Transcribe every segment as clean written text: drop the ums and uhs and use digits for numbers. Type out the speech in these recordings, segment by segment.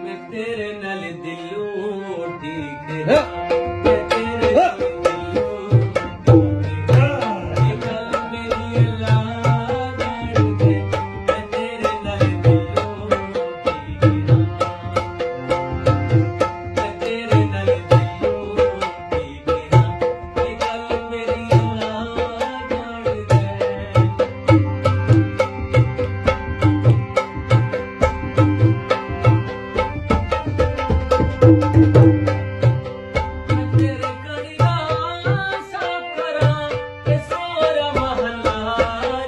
मैं तेरे नाल दिलों ठीक मैं तेरे नाल दिलों ठीक ये गल मेरी अल्लाह जान दे मैं तेरे नाल दिलों ठीक मैं तेरे नाल दिलों ठीक ये गल मेरी अल्लाह जान दे तेरे कड़िया साफ करा ते सारा महल्ला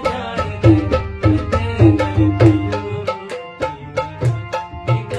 जान दे मैं तेरे नाल दिलों ठीक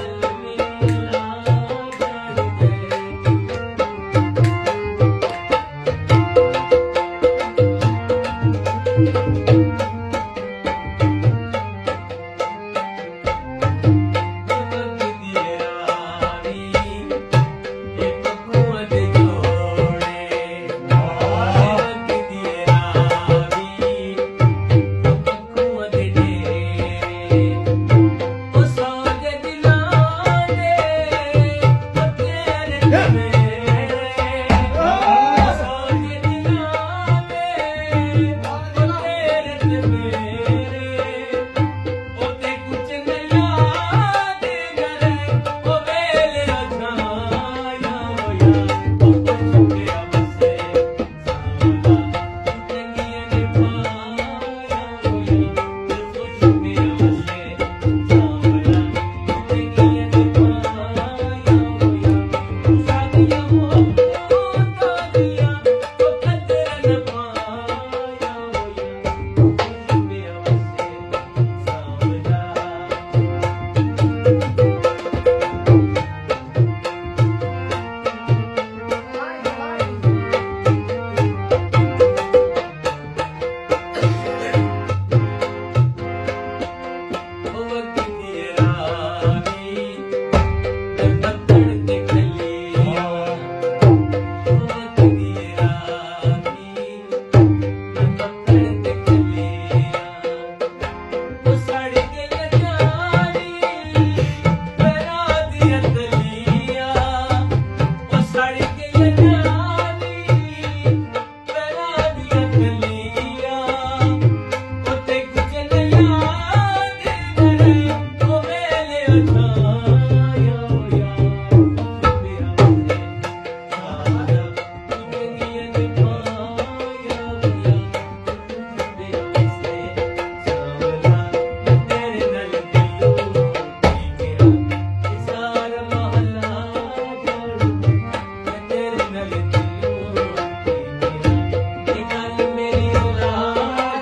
ये गल मेरी अल्लाह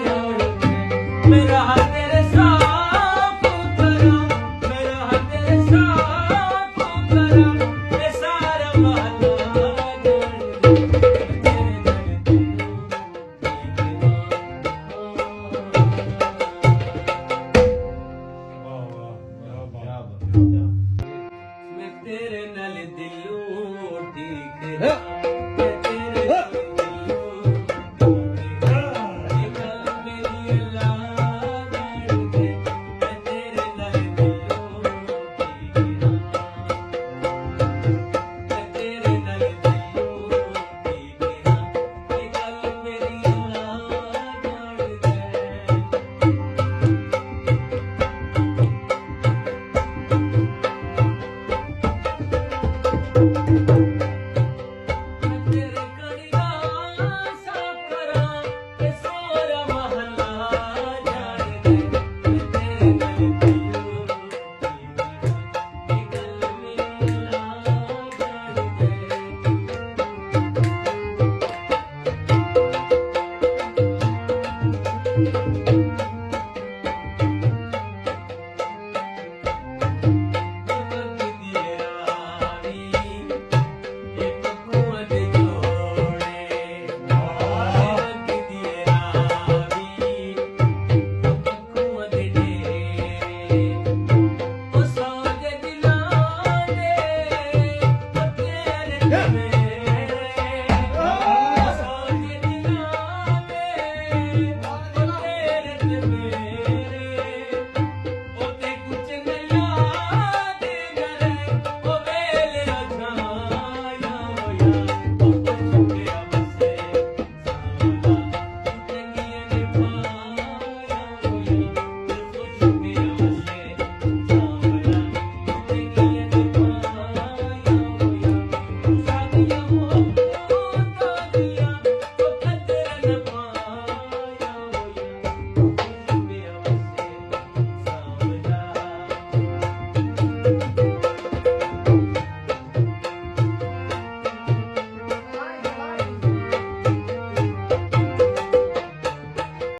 जान दे मेरा हाथ तेरे साफ करा मेरा हाथ तेरे साफ करा मैं सारा महल्ला जान दे तेरे नाल दिलों ठीक मैं तेरे नाल दिलों ठीक